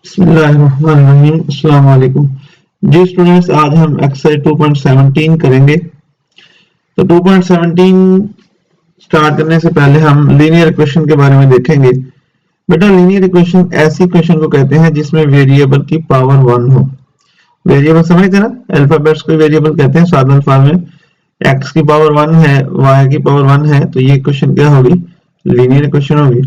बिस्मिल्लाहिर्रहमानिर्रहीम, अस्सलाम वालेकुम। जी स्टूडेंट्स, आज हम एक्सरसाइज 2.17 करेंगे। तो 2.17 स्टार्ट करने से पहले हम लीनियर इक्वेशन के बारे में देखेंगे। बेटा, लीनियर इक्वेशन ऐसी इक्वेशन को कहते हैं जिसमें वेरिएबल की पावर 1 हो। वेरिएबल समझते ना, अल्फाबेट्स को वेरिएबल कहते हैं साधारण फॉर्म में। एक्स की पावर 1 है, वाई की पावर 1 है, तो ये इक्वेशन क्या होगी? लीनियर इक्वेशन होगी।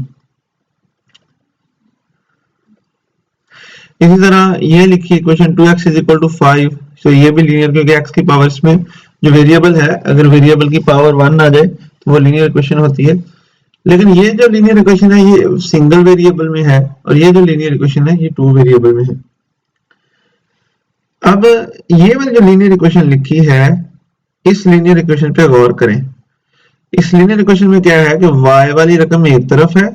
इसी तरह ये लिखिए equation 2x is equal to 5। तो ये भी लीनियर, क्योंकि x की पावर इसमें जो वेरिएबल है, अगर वेरिएबल की पावर 1 आ जाए तो वो लीनियर इक्वेशन होती है। लेकिन ये जो लीनियर इक्वेशन है ये सिंगल वेरिएबल में है, और ये जो लीनियर इक्वेशन है ये 2 वेरिएबल में है। अब ये वाली जो लीनियर इक्वेशन लिखी है, इस लीनियर इक्वेशन पे गौर करें। इस लीनियर इक्वेशन में क्या है कि y वाली रकम एक तरफ है,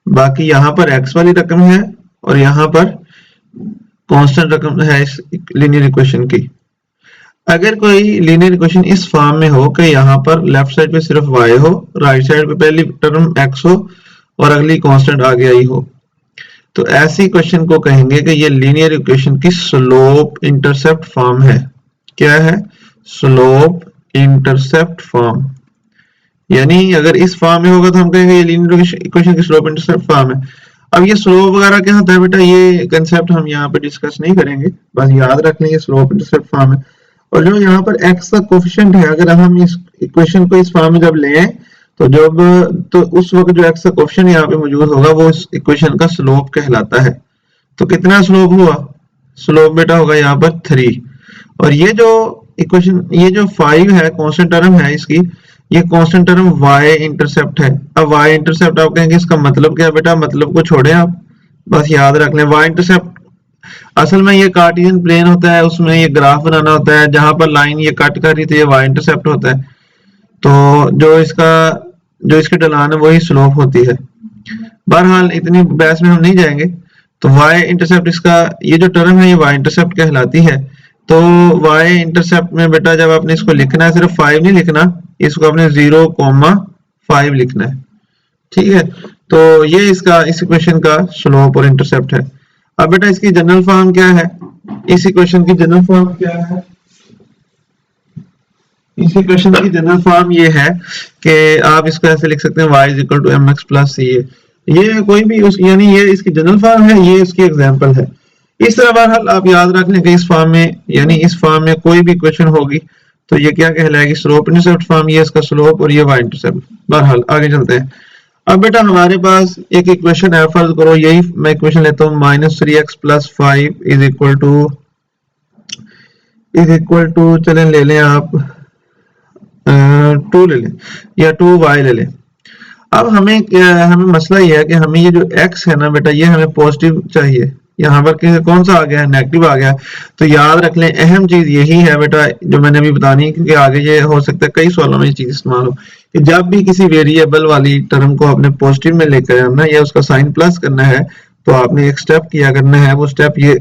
बाकी यहाँ पर x वाली रकम है, और यहाँ पर कांस्टेंट रकम है इस लीनियर इक्वेशन की। अगर कोई लीनियर इक्वेशन इस फॉर्म में हो कि यहाँ पर लेफ्ट साइड पे सिर्फ y हो, राइट साइड पे पहली टर्म x हो और अगली कांस्टेंट आगे आई हो, तो ऐसी इक्वेशन को कहेंगे कि ये लीनियर इक्वेशन की स्लोप इंटरसेप्ट फॉर्म है। क्या है? Slope intercept form. यानी अगर इस फॉर्म में होगा तो हम कहेंगे ये लीनियर इक्वेशन की स्लोप इंटरसेप्ट फॉर्म है। अब ये स्लोप वगैरह क्या होता है बेटा, ये कंसेप्ट हम यहाँ पे डिस्कस नहीं करेंगे, बस याद रख लेंगे स्लोप इंटरसेप्ट फॉर्म है। और जो यहाँ पर x का कोफिशिएंट है, अगर हम इस इक्वेशन को इस फॉर्म में जब लें तो उस वक्त जो x का कोफिशिएंट यहाँ पे मौजूद होगा वो इस इक्वेशन का स्लोप कहलाता है। तो कितना स्लोप हुआ? स्लोप बेटा होगा यहाँ पर 3। और ये जो इक्वेशन, ये जो 5 है कांस्टेंट टर्म है इसकी, ये कांस्टेंट टर्म y इंटरसेप्ट है। अब y इंटरसेप्ट आप कहेंगे इसका मतलब क्या है बेटा? मतलब को छोड़ें आप, बस याद रख लें y इंटरसेप्ट असल में ये कार्टेशियन प्लेन होता है, उसमें ये ग्राफ बनाना होता है, जहां पर लाइन ये कट कर रही थी ये y इंटरसेप्ट होता है। तो जो इसकी ढलान है वही स्लोप होती है। बहरहाल इतनी बहस में हम नहीं जाएंगे। तो y इंटरसेप्ट, इसका ये जो टर्म है ये y इंटरसेप्ट कहलाती है। तो y इंटरसेप्ट में बेटा जब आपने इसको लिखना है, सिर्फ 5 नहीं लिखना, इसको आपने 0,5 लिखना है। ठीक है, तो ये इसका इस इक्वेशन का स्लोप और इंटरसेप्ट है। अब बेटा इसकी जनरल फॉर्म क्या है? इस इक्वेशन की जनरल फॉर्म क्या है? इस इक्वेशन की जनरल फॉर्म ये है कि आप इसको ऐसे लिख सकते हैं y is equal to mx plus c। ये कोई भी उस, यानी ये इसकी जनरल फॉर्म है, ये इसकी एग्जांपल है। इस तरह बहरहाल आप याद रख लें कि इस फॉर्म में, यानी इस फॉर्म में कोई भी इक्वेशन होगी तो ये क्या कहलाएगी? Slope intercept form. ये इसका स्लोप और ये y इंटरसेप्ट। बहरहाल आगे चलते हैं। अब बेटा हमारे पास एक इक्वेशन है, फर्ज करो यही मैं इक्वेशन लेता हूँ, -3x plus 5 is equal to चलें ले लें आप 2 ले लें या 2y ले लें। अब हमें मसला ये है कि हमें ये जो x है ना बेटा, ये हमें पॉजिटिव चाहिए। यहाँ पर कौन सा आ गया है? नेगेटिव आ गया। तो याद रख लें अहम चीज यही है बेटा जो मैंने अभी बतानी है, क्योंकि आगे ये हो सकता है कई सवालों में ये चीज इस्तेमाल हो कि जब भी किसी वेरिएबल वाली टर्म को आपने पॉजिटिव में लेकर आना या उसका साइन प्लस करना है, तो आपने एक स्टेप किया करना है। वो स्टेप ये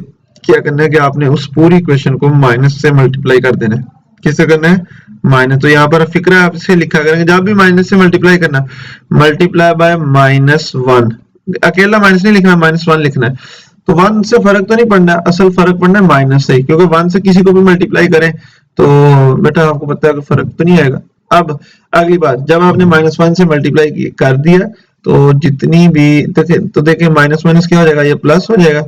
क्या करना है कि आपने उस पूरी इक्वेशन को माइनस से मल्टीप्लाई कर देना है। किससे करना है? माइनस। तो यहाँ पर फिक्र आप इसे लिखा करेंगे, जब भी माइनस से मल्टीप्लाई करना, मल्टीप्लाई बाय -1। अकेला माइनस नहीं लिखना, -1 लिखना है। तो 1 से फर्क तो नहीं पड़ना, असल फर्क पड़ना है माइनस से, क्योंकि 1 से किसी को भी मल्टीप्लाई करें तो बेटा आपको पता है कि फर्क तो नहीं आएगा। अब अगली बात, जब आपने -1 से मल्टीप्लाई कर दिया तो जितनी भी तो देखिए माइनस माइनस क्या हो जाएगा? ये प्लस हो जाएगा,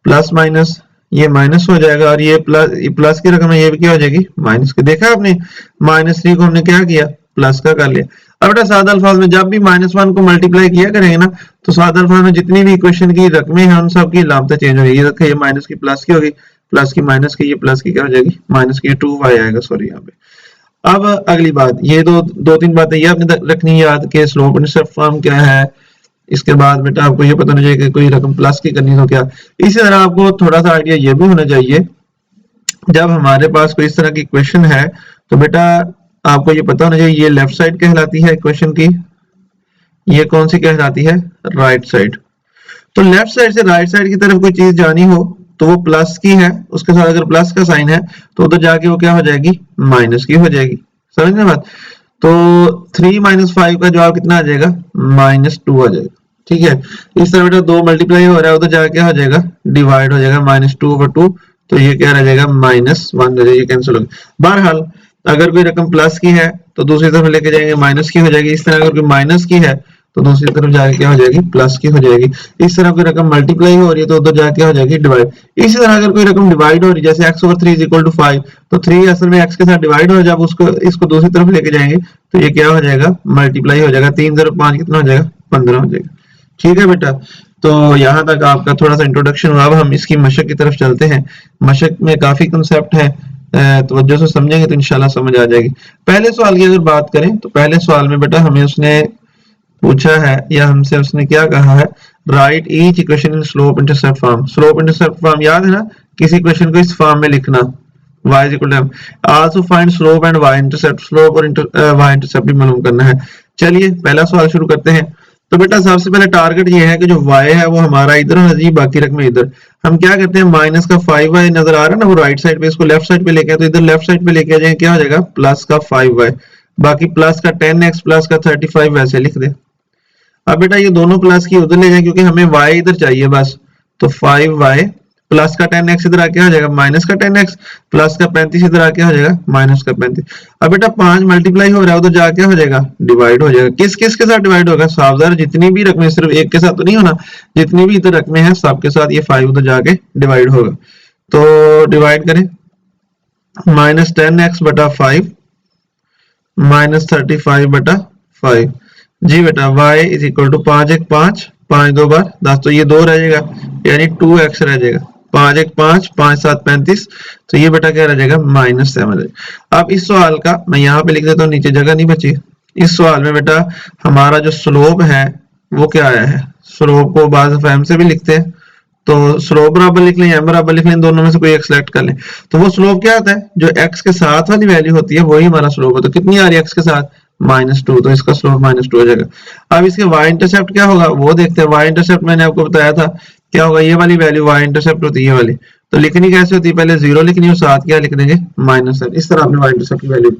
प्लस माइनस ये माइनस हो जाएगा, और ये प्लस की रकम है, ये भी क्या हो जाएगी? माइनस की। देखा आपने, -3 को हमने क्या किया? प्लस का कर लिया। अब बेटा सादा अल्फाज में जब भी -1 को मल्टीप्लाई किया करेंगे ना, तो सादा अल्फाज में जितनी भी इक्वेशन की रकमें हैं उन सब की लामतें चेंज हो जाएगी। देखिए ये माइनस की प्लस की होगी, प्लस की माइनस की, ये प्लस की क्या हो जाएगी? माइनस की। 2y आएगा, सॉरी यहाँ पे। अब अगली बात, ये दो तीन बातें ये आपने रखनी याद कि स्लोप इंटरसेप्ट फॉर्म क्या है। इसके बाद बेटा आपको ये पता होना चाहिए कि कोई रकम प्लस की करनी हो क्या। इसी तरह आपको थोड़ा सा आइडिया ये भी होना चाहिए, जब हमारे पास कोई इस तरह की इक्वेशन है तो बेटा आपको ये पता होना चाहिए ये लेफ्ट साइड कहलाती है इक्वेशन की, ये कौन सी कहलाती है? Right side. तो लेफ्ट साइड से राइट साइड की तरफ कोई चीज जानी हो तो वो प्लस की है, उसके साथ अगर प्लस का साइन है तो उधर जाके वो क्या हो जाएगी? माइनस की हो जाएगी। समझ में बात? तो 3 - 5 का जवाब कितना आ जाएगा? -2 आ जाएगा। ठीक है। इस तरह बेटा 2 मल्टीप्लाई हो रहा है, उधर जाके क्या हो जाएगा, डिवाइड हो जाएगा, -2/2, तो ये क्या रह जाएगा, -1 रह जाएगा, ये कैंसिल हो गया। बहरहाल अगर कोई रकम प्लस की है तो दूसरी तरफ लेके जाएंगे माइनस की हो जाएगी, इस तरह अगर कोई माइनस की है तो दूसरी तरफ जाके क्या हो जाएगी, प्लस की हो जाएगी। इस तरह कोई रकम मल्टीप्लाई हो रही है तो उधर जाके हो जाएगी डिवाइड। इसी तरह अगर कोई रकम डिवाइड हो रही है, जैसे x/3 = 5, तो 3 असल में x के साथ डिवाइड हो, जब उसको इसको दूसरी तरफ लेके जाएंगे तो ये क्या हो जाएगा, मल्टीप्लाई हो जाएगा। 3 0 5 कितना हो जाएगा, 15 हो जाएगा। ठीक है बेटा, तो यहाँ तक आपका थोड़ा सा इंट्रोडक्शन हुआ। अब हम इसकी मशक की तरफ चलते हैं। मशक में काफी कंसेप्ट है, तो जो समझेंगे तो इंशाल्लाह समझ आ जाएगी। पहले सवाल की अगर बात करें तो पहले सवाल में बेटा हमें उसने पूछा है, या हमसे उसने क्या कहा है, right each equation in slope intercept form. Slope intercept form याद है ना, किसी क्वेश्चन को इस फॉर्म में लिखना, y = m, also find slope and y intercept. Slope और y इंटरसेप्ट भी मालूम करना है। चलिए पहला सवाल शुरू करते हैं। तो बेटा सबसे पहले टारगेट ये है कि जो y है वो हमारा इधर होना चाहिए, बाकी रकम इधर। हम क्या करते हैं, माइनस का 5y नजर आ रहा है ना, वो राइट साइड पे, इसको लेफ्ट साइड पे लेके आए, तो इधर लेफ्ट साइड पे लेके आ जाएंगे, क्या हो जाएगा, प्लस का 5y, बाकी प्लस का 10x प्लस का 35 वैसे लिख दे। अब बेटा ये दोनों प्लस की उधर ले जाए, क्योंकि हमें y इधर चाहिए बस, तो 5y प्लस का 10x इधर आके हो जाएगा, माइनस का 10x प्लस का 35 इधर आके हो जाएगा, माइनस का 35। अब बेटा 5 मल्टीप्लाई हो रहा है, उधर जाके हो जाएगा, डिवाइड हो जाएगा। किस किस के साथ डिवाइड होगा, सावधान, जितनी भी रकमें, सिर्फ एक के साथ तो नहीं होना, जितनी भी इधर रकमें हैं सबके साथ ये 5 उधर जाके डिवाइड होगा। तो डिवाइड करें, -10x बटा 5 -35/5। जी बेटा y = 5 1 5 5 2 बार 10, तो ये 2 रह जाएगा, यानी 2x रह जाएगा। 5 1 5 5 7 35, तो ये बेटा क्या रह जाएगा, -7। अब इस सवाल का मैं यहाँ पे लिख देता हूँ, नीचे जगह नहीं बची। इस सवाल में बेटा हमारा जो स्लोप है वो क्या आया है, स्लोप को बाज़ फहम से भी लिखते हैं, तो स्लोप बराबर लिख लें, m बराबर लिख लें, दोनों में से कोई एक सिलेक्ट कर लें। तो वो स्लोप क्या आता है, जो x के साथ वाली वैल्यू होती है वही हमारा स्लोप है। तो कितनी आ रही है x के साथ, -2, तो इसका स्लोप -2 हो जाएगा। अब इसके y इंटरसेप्ट क्या होगा वो देखते हैं। y इंटरसेप्ट मैंने आपको बताया था क्या होगा, ये वाली वैल्यू y इंटरसेप्ट होती है, ये वाली। तो लिखनी कैसे होती है, पहले 0 लिखनी है, साथ क्या लिख देंगे, -7। इस तरह आपने y इंटरसेप्ट की वैल्यू।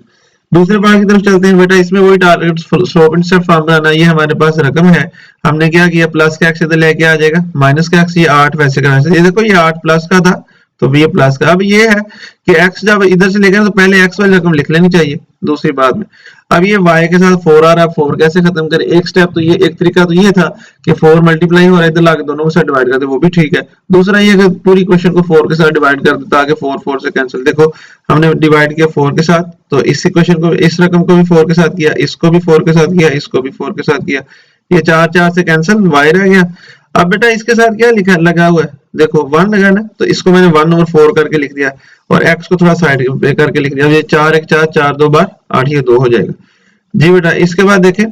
दूसरे पार्ट की तरफ चलते हैं बेटा, इसमें वही टारगेट स्लोप इंटरसेप्ट फॉर्म बनाना। ये हमारे पास रकम है, हमने क्या किया, प्लस का x इधर लेके आ जाएगा, माइनस का x, ये 8 वैसे का वैसे। ये देखो ये 8 प्लस का था तो ये प्लस का। अब ये है कि x जब इधर से लेकर तो पहले x वाली रकम लिख लेनी चाहिए दूसरी बात में। अब ये y के साथ 4 आ रहा है, 4 कैसे खत्म करें, एक स्टेप तो ये, एक तरीका तो ये था कि 4 मल्टीप्लाई हो रहा है, इधर लाके दोनों के साथ डिवाइड कर दे, वो भी ठीक है। दूसरा ये कि पूरी क्वेश्चन को 4 के साथ डिवाइड कर दे ताकि 4 4 से कैंसिल। देखो हमने डिवाइड किया 4 के साथ, तो इस इक्वेशन को, इस रकम को भी 4 के साथ किया, इसको भी 4 के साथ किया, इसको भी 4 के साथ किया, ये 4 4 से कैंसिल, y रह गया। अब बेटा इसके साथ क्या लिखा लगा हुआ है, देखो 1 लगा ना, तो इसको मैंने 1/4 करके लिख दिया, और x को थोड़ा साइड पे करके लिख दिया। ये 4 1 4 4 2 बार 8, ये 2 हो जाएगा। जी बेटा इसके बाद देखें,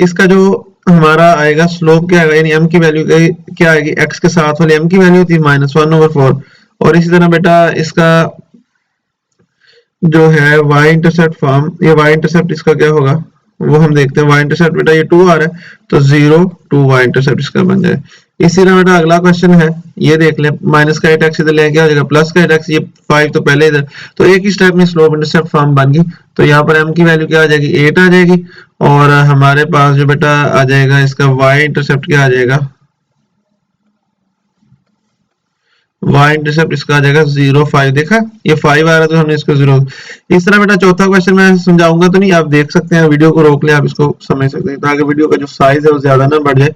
इसका जो हमारा आएगा स्लोप क्या आएगा, यानी m की वैल्यू क्या आएगी, x के साथ वाली m की वैल्यू होती है -1/4। और इसी तरह बेटा इसका जो है y इंटरसेप्ट फॉर्म, ये y इंटरसेप्ट इसका क्या होगा वो हम देखते हैं। y इंटरसेप्ट बेटा ये 2 आ रहा है, तो 0 2 y इंटरसेप्ट इसका बन जाए। इसी तरह बेटा अगला क्वेश्चन है, ये देख लें, माइनस का 8x इधर लेके आ जाएगा, प्लस का 8x, ये 5 तो पहले इधर, तो एक ही स्टेप में स्लोप इंटरसेप्ट फॉर्म बन गई। तो यहाँ पर m की वैल्यू क्या आ जाएगी, 8 आ जाएगी, और हमारे पास जो बेटा आ जाएगा इसका y इंटरसेप्ट क्या आ जाएगा, y इंटरसेप्ट इसका आ जाएगा 0 5। देखा ये 5 आ रहा है तो हमने इसको 0। इस तरह बेटा चौथा क्वेश्चन मैं समझाऊंगा तो नहीं, आप देख सकते हैं, वीडियो को रोक ले, आप इसको समझ सकते हैं ताकि वीडियो का जो साइज है वो ज्यादा ना बढ़ जाए।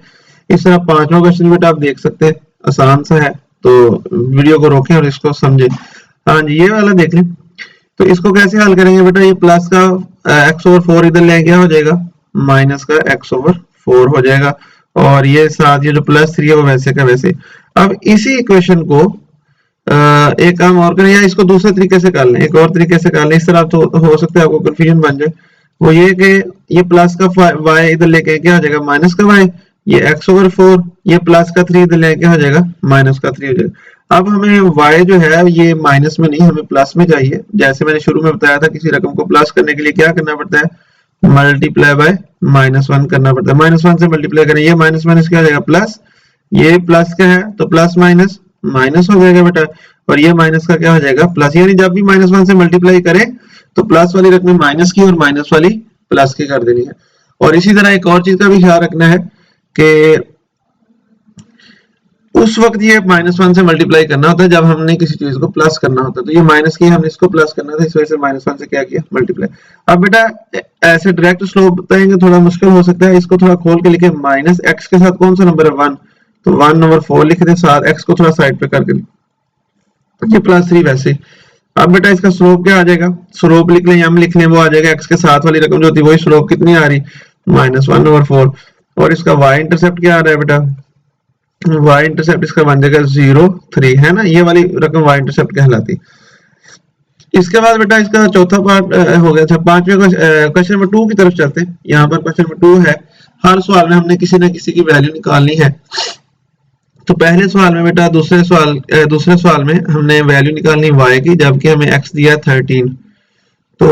इस तरह पांचवा क्वेश्चन बेटा आप देख सकते हैं, आसान सा है, तो वीडियो को रोकें और इसको समझें। हाँ जी ये वाला देख लें। तो इसको कैसे हल करेंगे बेटा, ये प्लस का x/4 इधर ले गया हो जाएगा, माइनस का x/4 हो जाएगा, और ये साथ ये जो +3 है वो वैसे का वैसे। अब इसी इक्वेशन को एक काम और करें, या इसको दूसरे तरीके से कर लें, एक और तरीके से कर लें, इस तरह तो हो सकता है आपको कंफ्यूजन बन जाए। वो ये कि ये प्लस का y इधर लेके क्या हो जाएगा, माइनस का y, ये x/4, ये प्लस का 3 इधर लेके हो जाएगा, माइनस का 3 हो जाएगा। अब हमें y जो है ये माइनस में नहीं, हमें प्लस में चाहिए। जैसे मैंने शुरू में बताया था, किसी रकम को प्लस करने के लिए क्या करना पड़ता है, मल्टीप्लाई बाय -1 करना पड़ता है। -1 से मल्टीप्लाई करें, ये माइनस माइनस क्या हो जाएगा प्लस, ये प्लस का है तो प्लस माइनस माइनस हो जाएगा बेटा, और ये माइनस का क्या हो जाएगा प्लस। यानी जब भी -1 से मल्टीप्लाई करें तो प्लस वाली रकम माइनस की और माइनस वाली प्लस की कर देनी है। और इसी तरह एक और चीज का भी ख्याल रखना है कि उस वक्त ये -1 से मल्टीप्लाई करना होता है जब हमने किसी चीज को प्लस करना होता है। तो ये माइनस की हमने इसको प्लस करना था, इस वजह से -1 से क्या किया, मल्टीप्लाई। अब बेटा ऐसे डायरेक्ट स्लोप बताएंगे थोड़ा मुश्किल हो सकता है, इसको थोड़ा खोल के लिखे, माइनस एक्स के साथ कौन सा नंबर है 1, तो 1/4 लिख दे, साथ एक्स को थोड़ा साइड पे करके ये +3 वैसे। अब बेटा इसका स्लोप क्या आ जाएगा, स्लोप लिख लें, हम लिख लें, वो आ जाएगा एक्स के साथ वाली रकम जो होती है वही स्लोप कितनी आ रही, -1/4। और इसका वाई इंटरसेप्ट क्या आ रहा है बेटा, वाई इंटरसेप्ट इसका बन जाएगा 0 3, है ना, ये वाली रकम वाई इंटरसेप्ट कहलाती। इसके बाद बेटा इसका चौथा पार्ट हो गया था। पांचवें क्वेश्चन नंबर 2 की तरफ चलते हैं। यहाँ पर क्वेश्चन नंबर 2 है, हर सवाल में हमने किसी न किसी की वैल्यू निकालनी है। तो पहले सवाल में बेटा दूसरे सवाल में हमने वैल्यू निकालनी y की, जबकि हमें x दिया 13। तो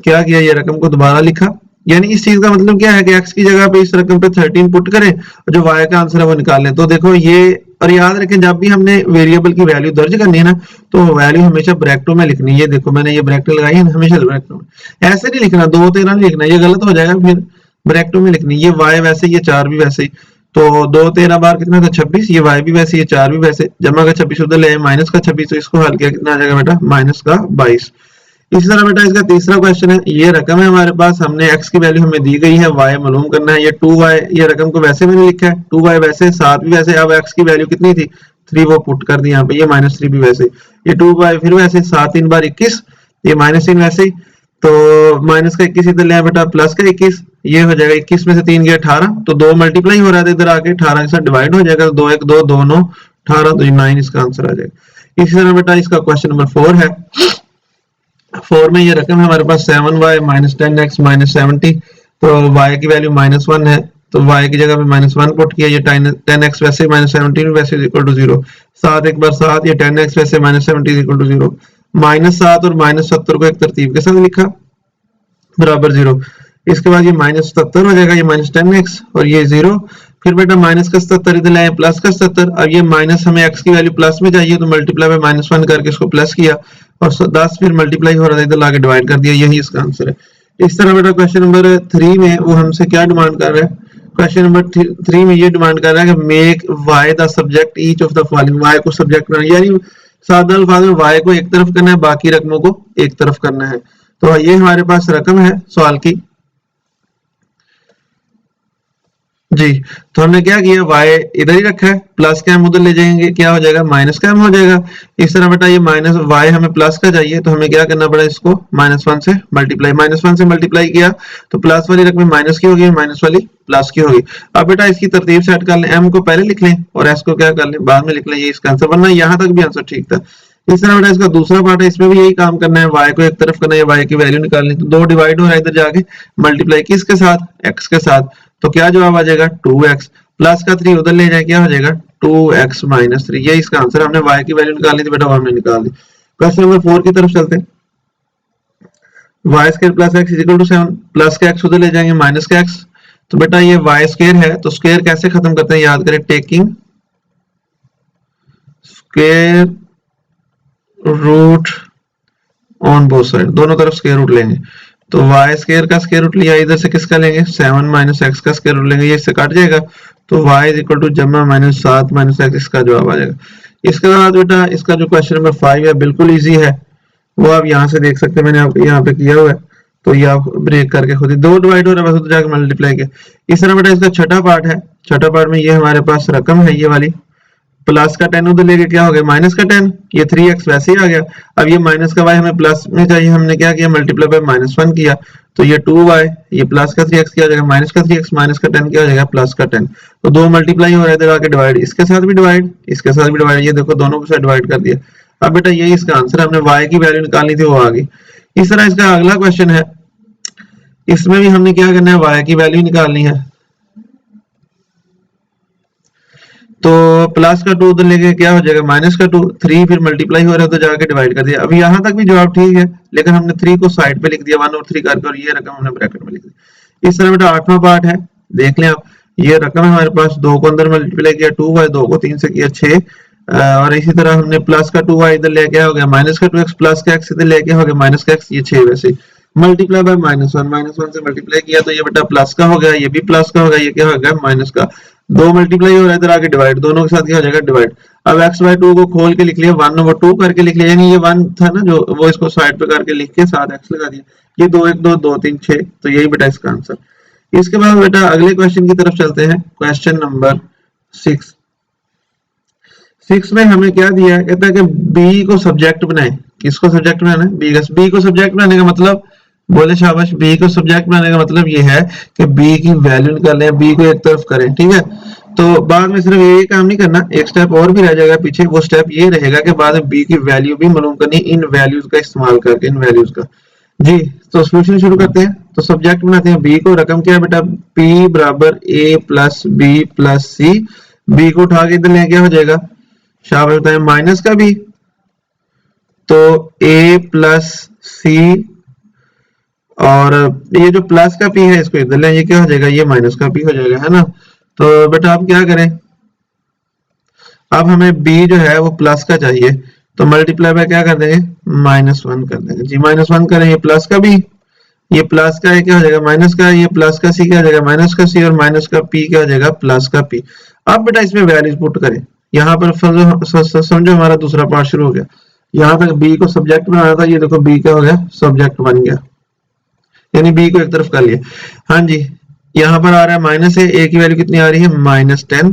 क्या किया, ये रकम को दोबारा लिखा, यानी इस चीज का मतलब क्या है कि x की जगह पे इस रकम पे 13 पुट करें और जो y का आंसर है वो निकाल लें। तो देखो ये, और याद रखें जब भी हमने वेरिएबल की वैल्यू दर्ज करनी है ना, तो वैल्यू हमेशा ब्रैकेटों में लिखनी है। ये देखो मैंने ये ब्रैकेट लगाई है, हमेशा ब्रैकेटों में, ऐसे नहीं लिखना 2 13 नहीं लिखना, ये गलत हो जाएगा, फिर ब्रैकेटों में लिखनी। ये y वैसे, ये 4 भी वैसे ही, तो 2 13 बार कितना था 26, ये y भी वैसे, ये 4 भी वैसे, जमा का 26 उधर ले माइनस का 26, तो इसको हल किया कितना आ जाएगा बेटा, -22। इसी तरह बेटा इसका तीसरा क्वेश्चन है, ये रकम है हमारे पास, हमने x की वैल्यू हमें दी गई है, y मालूम करना है। ये 2y, ये रकम को वैसे मैंने लिखा है, 2y वैसे, 7 भी वैसे। अब x की वैल्यू कितनी थी 3, वो पुट कर दी यहाँ पे, ये -3 भी वैसे, ये 2y फिर वैसे, 7 3 बार 21, ये -3 वैसे ही, तो माइनस का 21 इधर ले आया बेटा, प्लस का 21, ये हो जाएगा 21 में से 3 गया 18, तो 2 मल्टीप्लाई हो रहा था इधर आके, 18 के साथ डिवाइड हो जाएगा, तो 2 1 2 2 9 18, तो 9 इसका आंसर आ जाएगा। इसी तरह बेटा इसका क्वेश्चन नंबर 4 है। 4 में ये रकम है हमारे पास 7y -10x -70, तो y की वैल्यू -1 है, तो y की जगह पे -1 पुट किया, ये 10x वैसे -17 वैसे इक्वल टू 0, 7 एक बार 7, ये 10x वैसे -70 इक्वल टू 0, -7 और -70 को एक तरतीब के साथ लिखा, बराबर 0। इसके बाद ये -77 हो जाएगा, ये -10x और ये 0, फिर बेटा माइनस का 77 इधर लाए, प्लस का 77, अब ये माइनस हमें x की वैल्यू प्लस में चाहिए, तो मल्टीप्लाई में -1 करके इसको प्लस किया, और 10 फिर मल्टीप्लाई हो रहा था, इधर लाके डिवाइड कर दिया, यही इसका आंसर है। इस तरह बेटा क्वेश्चन नंबर 3 में वो हमसे क्या डिमांड कर रहा है, क्वेश्चन नंबर 3 में ये डिमांड कर रहा है कि make y the subject each of the following, y को सब्जेक्ट बनाना, यानी साधारण अल्फाज में y को एक तरफ करना है, बाकी रकमों को एक तरफ करना है। तो ये हमारे पास रकम है सवाल की जी। तो हमने क्या किया, y इधर ही रखा है, प्लस का m उधर ले जाएंगे, क्या हो जाएगा, माइनस का m हो जाएगा। इस तरह बेटा ये माइनस y हमें प्लस का चाहिए, तो हमें क्या करना पड़ा, इसको -1 से मल्टीप्लाई, -1 से मल्टीप्लाई किया तो प्लस वाली रकम माइनस की होगी, माइनस वाली प्लस की होगी। अब बेटा इसकी तरतीब सेट कर लें, m को पहले लिख लें और s को क्या कर लें, बाद में लिख लें, ये इसका आंसर, वरना यहाँ तक भी आंसर ठीक था। इस तरह बेटा इसका दूसरा पार्ट है, इसमें भी यही काम करना है, y को एक तरफ करना है, y की वैल्यू निकालनी, तो 2 डिवाइड हो रहा है, इधर जाके मल्टीप्लाई किसके साथ, x के साथ, तो क्या जवाब आ जाएगा 2x, प्लस का 3 उधर ले जाए, क्या हो जाएगा 2x - 3, ये इसका आंसर। हमने y की वैल्यू निकालनी थी बेटा, वो हमने निकाल दी। क्वेश्चन नंबर 4 की तरफ चलते हैं। y² + x = 7, प्लस का x उधर ले जाएंगे, माइनस का x, तो बेटा ये y² है, तो स्क्वायर कैसे खत्म करते हैं, याद करें, taking square root on both side, दोनों तरफ स्क्वायर रूट लेंगे, तो y² का स्क्वायर रूट लिया, इधर से किसका लेंगे 7 - x का स्क्वायर रूट लेंगे, ये इससे कट जाएगा, तो y = जमा -7 - x, इसका जवाब आ जाएगा। इसके बाद बेटा इसका जो क्वेश्चन नंबर 5 है बिल्कुल इजी है, वो आप यहाँ से देख सकते हैं, मैंने आपको यहाँ पे किया हुआ है, तो ये आप ब्रेक करके खुद ही 2 डिवाइड हो रहा है, बस उधर जाके मल्टीप्लाई किया। इस तरह बेटा इसका छठा पार्ट है, छठा पार्ट में ये हमारे पास रकम है, ये वाली प्लस का 10 उधर लेके क्या हो गया, माइनस का 10, ये 3x वैसे ही आ गया। अब ये माइनस का y हमें प्लस में चाहिए, हमने क्या किया, मल्टीप्लाई बाय -1 किया, तो ये 2y, ये प्लस का 3x क्या हो जाएगा, माइनस का 3x, माइनस का 10 क्या हो जाएगा, प्लस का 10, तो 2 मल्टीप्लाई हो रहा है, इधर आके डिवाइड, इसके साथ भी डिवाइड, इसके साथ भी डिवाइड, ये देखो दोनों के साथ डिवाइड कर दिया। अब बेटा यही इसका आंसर, हमने y की वैल्यू निकालनी थी, वो आ गई। इस तरह इसका अगला क्वेश्चन है, इसमें भी हमने क्या करना है, y की वैल्यू निकालनी है, तो प्लस का 2 उधर लेके क्या हो जाएगा, माइनस का 2, 3 फिर मल्टीप्लाई हो रहा है तो जाके डिवाइड कर दिया। अभी यहाँ तक भी जवाब ठीक है, लेकिन हमने 3 को साइड पे लिख दिया 1 और 3 करके, और ये रकम हमने ब्रैकेट में लिख दी। इस तरह बेटा 8वां पार्ट है, देख लें आप, ये रकम है हमारे पास, 2 को अंदर मल्टीप्लाई किया 2y, 2 को 3 से किया 6, और इसी तरह हमने प्लस का 2y इधर ले क्या हो गया, माइनस का 2x, प्लस का x इधर ले क्या हो गया, माइनस का x, ये 6 वैसे। मल्टीप्लाई बाय -1 से मल्टीप्लाई किया तो ये बेटा प्लस का हो गया, ये भी प्लस का हो गया, ये क्या हो गया माइनस का। दो मल्टीप्लाई हो रहा है, इधर आगे डिवाइड, दोनों के साथ क्या हो जाएगा डिवाइड। अब x/2 को खोल के लिख लिया, 1/2 करके लिख लिया, यानी ये 1 था ना जो, वो इसको साइड पे करके लिख के साथ x लगा दिया। ये 2 1 2 2 3 6, तो यही बेटा इसका आंसर। इसके बाद बेटा अगले क्वेश्चन की तरफ चलते हैं, क्वेश्चन नंबर 6। 6 में हमें क्या दिया है, कहता है कि b को सब्जेक्ट बनाए। किसको सब्जेक्ट बनाना है? b को सब्जेक्ट बनाने का मतलब, बोले शाबाश, b को सब्जेक्ट बनाने का मतलब ये है कि b की वैल्यू निकालें, b को एक तरफ करें, ठीक है। तो बाद में सिर्फ ये काम नहीं करना, एक स्टेप और भी रह जाएगा पीछे, वो स्टेप ये रहेगा कि बाद में b की वैल्यू भी मालूम करनी इन वैल्यूज का इस्तेमाल करके, इन वैल्यूज का। जी, तो सॉल्यूशन शुरू करते हैं। तो सब्जेक्ट बनाते हैं b को, रकम क्या है बेटा, p बराबर a plus b plus c। b को उठा के इधर ले क्या हो जाएगा, शाबाश बताएं, माइनस का b, तो a प्लस c, और ये जो प्लस का p है इसको इधर ले, ये क्या हो जाएगा, ये माइनस का p हो जाएगा, है ना। तो बेटा आप क्या करें, अब हमें b जो है वो प्लस का चाहिए, तो मल्टीप्लाई बाय क्या कर देंगे, -1 कर देंगे। जी -1 करें, ये प्लस का b, ये प्लस का है क्या हो जाएगा माइनस का, ये प्लस का c क्या हो जाएगा माइनस का c, और माइनस का p क्या हो जाएगा प्लस का p। अब बेटा इसमें वैल्यूज पुट करें, यहाँ पर समझो हमारा दूसरा पार्ट शुरू हो गया। यहाँ पर b को सब्जेक्ट बनाना था, ये देखो b क्या हो गया सब्जेक्ट बन गया, यानी b को एक तरफ कर लिया। हाँ जी, यहाँ पर आ रहा है माइनस है, a की वैल्यू कितनी आ रही है -10,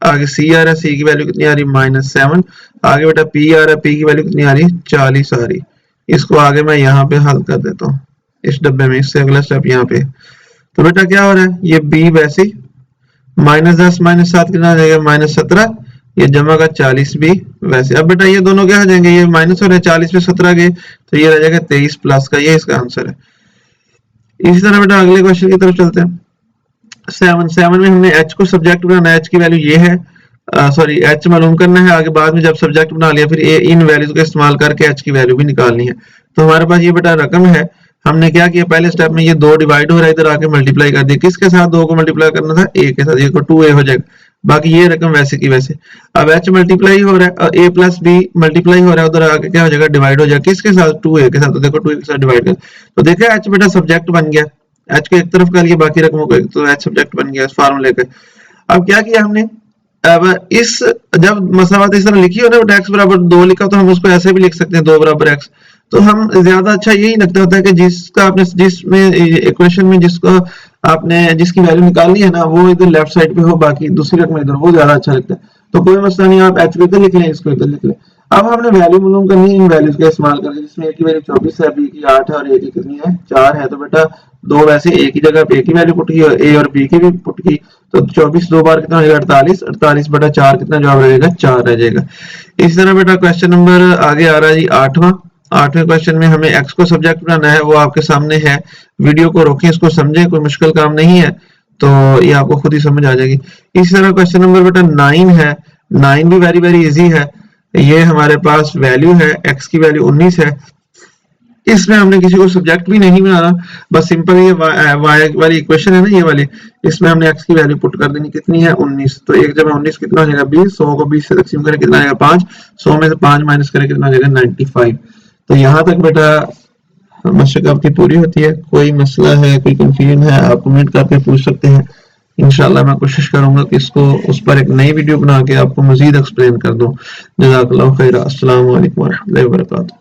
आगे c आ रहा है, c की वैल्यू कितनी आ रही है -7, आगे बेटा p आ रहा है, p की वैल्यू कितनी आ रही है 40 आ रही। इसको आगे मैं यहाँ पे हल कर देता हूँ इस डब्बे में, इससे अगला स्टेप यहाँ पे। तो बेटा क्या हो रहा है, ये b वैसे -10 -7 कितना आ जाएगा -17, ये जमा का 40 भी वैसे। अब बेटा ये दोनों क्या हो जाएंगे, ये माइनस हो रहे हैं, 40 में 17 गए तो ये रह जाएगा 23 प्लस का, ये इसका आंसर है। इसी तरह बेटा अगले क्वेश्चन की तरफ चलते हैं। 7 में हमने h को सब्जेक्ट बनाना है, h की वैल्यू ये है, सॉरी h मालूम करना है, आगे बाद में जब सब्जेक्ट बना लिया फिर इन वैल्यूज का इस्तेमाल करके h की वैल्यू भी निकालनी है। तो हमारे पास ये बेटा रकम है, हमने क्या किया पहले स्टेप में, ये 2 डिवाइड हो रहा है, इधर आके मल्टीप्लाई कर दिया, किसके साथ 2 को मल्टीप्लाई करना था, a के साथ, ये को 2a हो जाएगा, बाकी ये रकम वैसे की वैसे। अब h मल्टीप्लाई हो रहा है और a प्लस b मल्टीप्लाई हो रहा है, उधर आके क्या हो जाएगा डिवाइड हो जाएगा, किसके साथ 2a के साथ, तो देखो 2a के साथ डिवाइड कर, तो देखा h बेटा सब्जेक्ट बन गया, h को एक तरफ कर लिया बाकी रकमों को, तो h सब्जेक्ट बन गया इस फार्मूले के। अब क्या किया हमने, अब इस जब मसावत इस तरह लिखी हो ना, x बराबर 2 लिखा, तो हम उसको ऐसे भी लिख सकते हैं 2 बराबर x। तो हम ज्यादा अच्छा यही लगता होता है कि जिसका आपने जिसमें इक्वेशन में जिसको आपने जिसकी वैल्यू निकालनी है ना, वो इधर लेफ्ट साइड पे हो, बाकी दूसरी रकम इधर, वो ज्यादा अच्छा लगता है। तो कोई मसला नहीं, आप h को इधर लिख लें, इसको इधर लिख लें। अब हमने वैल्यू मालूम करनी है इन वैल्यूज का इस्तेमाल करके, जिसमें a की वैल्यू 24 है, b की 8 है और a की कितनी है 4 है। तो बेटा दो वैसे a की जगह a की वैल्यू पुट की और a और b की भी पुट की, तो 24 दो बार कितना हो जाएगा 48, 48 बटा 4 कितना जवाब रहेगा 4 रह जाएगा। इस तरह बेटा क्वेश्चन नंबर आगे आ रहा है जी 8वें क्वेश्चन में हमें x को सब्जेक्ट बनाना है, वो आपके सामने है, वीडियो को रोकें, इसको समझें, कोई मुश्किल काम नहीं है, तो ये आपको खुद ही समझ आ जाएगी। इसी तरह क्वेश्चन नंबर बेटा 9 है, 9 भी वेरी वेरी इजी है। ये हमारे पास वैल्यू है, x की वैल्यू 19 है, इसमें हमने किसी को सब्जेक्ट भी नहीं बनाना, बस सिंपल ये y वाली इक्वेशन है ना, ये वाली, इसमें हमने x की वैल्यू पुट कर देनी, कितनी है 19, तो 1 जमा 19 कितना हो जाएगा 20, 100 को 20 से तकसीम करें कितना आएगा 5, 100 में से 5 माइनस करें कितना हो जाएगा 95। तो यहाँ तक बेटा मशक आपकी पूरी होती है। कोई मसला है, कोई कंफ्यूजन है, आप कमेंट करके पूछ सकते हैं, इंशाल्लाह मैं कोशिश करूंगा कि इसको उस पर एक नई वीडियो बना के आपको मजीद एक्सप्लेन कर दूं। जज़ाकल्लाहु खैर, अस्सलाम वालेकुम व रहमतुल्लाहि व बरकातुहू।